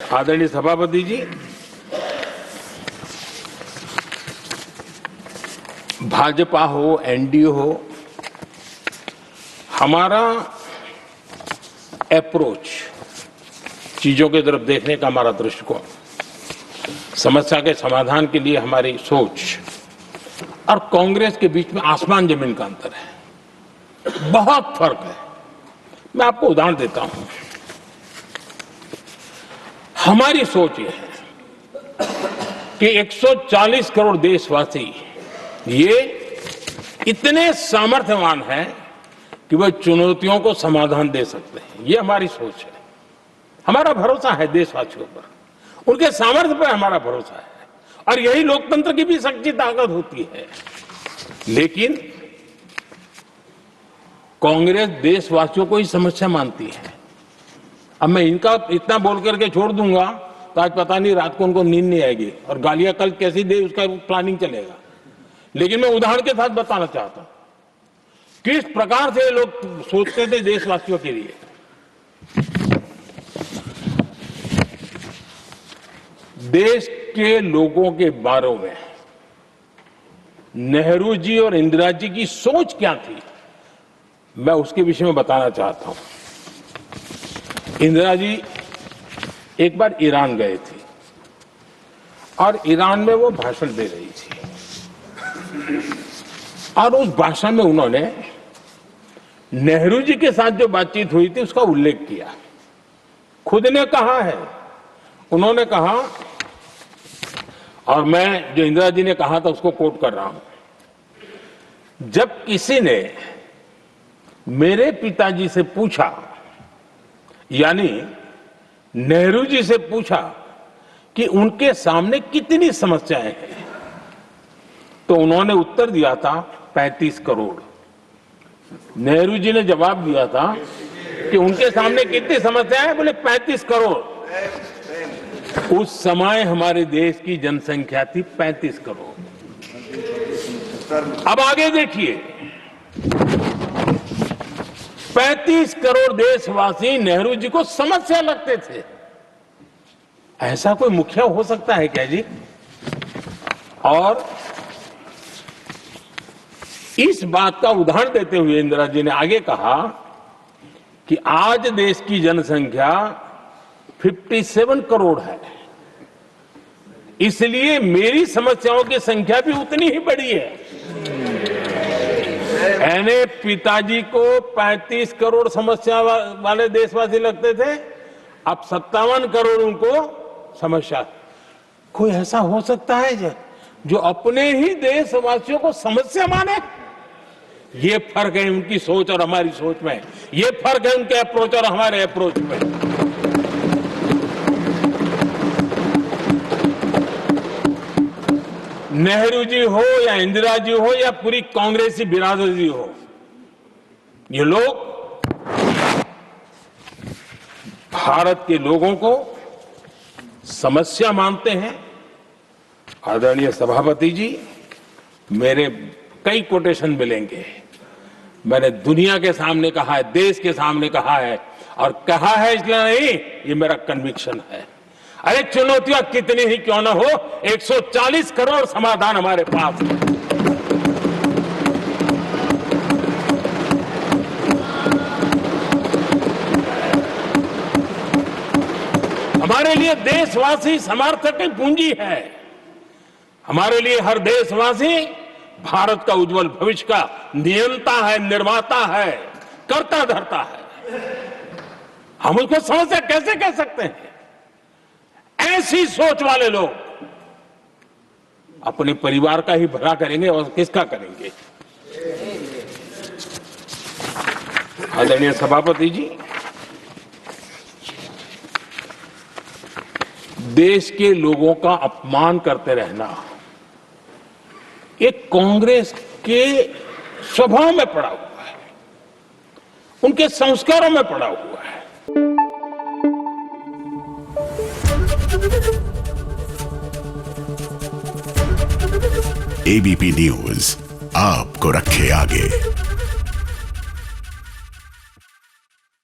आदरणीय सभापति जी, भाजपा हो, एनडीए हो, हमारा अप्रोच, चीजों की तरफ देखने का हमारा दृष्टिकोण, समस्या के समाधान के लिए हमारी सोच और कांग्रेस के बीच में आसमान जमीन का अंतर है, बहुत फर्क है। मैं आपको उदाहरण देता हूं। हमारी सोच यह है कि 140 करोड़ देशवासी ये इतने सामर्थ्यवान हैं कि वह चुनौतियों को समाधान दे सकते हैं। ये हमारी सोच है। हमारा भरोसा है देशवासियों पर, उनके सामर्थ्य पर हमारा भरोसा है और यही लोकतंत्र की भी सच्ची ताकत होती है। लेकिन कांग्रेस देशवासियों को ही समस्या मानती है। अब मैं इनका इतना बोल करके छोड़ दूंगा तो आज पता नहीं रात को उनको नींद नहीं आएगी और गालियां कल कैसी दे उसका प्लानिंग चलेगा। लेकिन मैं उदाहरण के साथ बताना चाहता हूं किस प्रकार से लोग सोचते थे देशवासियों के लिए। देश के लोगों के बारे में नेहरू जी और इंदिरा जी की सोच क्या थी, मैं उसके विषय में बताना चाहता हूं। इंदिरा जी एक बार ईरान गए थे और ईरान में वो भाषण दे रही थी और उस भाषण में उन्होंने नेहरू जी के साथ जो बातचीत हुई थी उसका उल्लेख किया। खुद ने कहा है, उन्होंने कहा, और मैं जो इंदिरा जी ने कहा था उसको कोट कर रहा हूं, जब किसी ने मेरे पिताजी से पूछा, यानी नेहरू जी से पूछा कि उनके सामने कितनी समस्याएं हैं, तो उन्होंने उत्तर दिया था 35 करोड़। नेहरू जी ने जवाब दिया था कि उनके सामने कितनी समस्याएं हैं, बोले 35 करोड़। उस समय हमारे देश की जनसंख्या थी 35 करोड़। अब आगे देखिए, 35 करोड़ देशवासी नेहरू जी को समस्या लगते थे। ऐसा कोई मुखिया हो सकता है क्या जी? और इस बात का उदाहरण देते हुए इंदिरा जी ने आगे कहा कि आज देश की जनसंख्या 57 करोड़ है, इसलिए मेरी समस्याओं की संख्या भी उतनी ही बड़ी है। यानी पिताजी को 35 करोड़ समस्या वाले देशवासी लगते थे, अब 57 करोड़ उनको समस्या। कोई ऐसा हो सकता है जो अपने ही देशवासियों को समस्या माने? ये फर्क है उनकी सोच और हमारी सोच में, ये फर्क है उनके अप्रोच और हमारे अप्रोच में। नेहरू जी हो या इंदिरा जी हो या पूरी कांग्रेसी बिरादरी हो, ये लोग भारत के लोगों को समस्या मानते हैं। आदरणीय सभापति जी, मेरे कई कोटेशन मिलेंगे। मैंने दुनिया के सामने कहा है, देश के सामने कहा है, और कहा है इसलिए नहीं, ये मेरा कन्विक्शन है। अरे चुनौतियां कितनी ही क्यों ना हो, 140 करोड़ समाधान हमारे पास है। हमारे लिए देशवासी सामर्थ्य की पूंजी है। हमारे लिए हर देशवासी भारत का उज्जवल भविष्य का नियंता है, निर्माता है, कर्ता धर्ता है। हम उसको समस्या कैसे कह सकते हैं? ऐसी सोच वाले लोग अपने परिवार का ही भला करेंगे और किसका करेंगे? आदरणीय सभापति जी, देश के लोगों का अपमान करते रहना एक कांग्रेस के स्वभाव में पड़ा हुआ है, उनके संस्कारों में पड़ा हुआ है। एबीपी न्यूज आपको रखे आगे।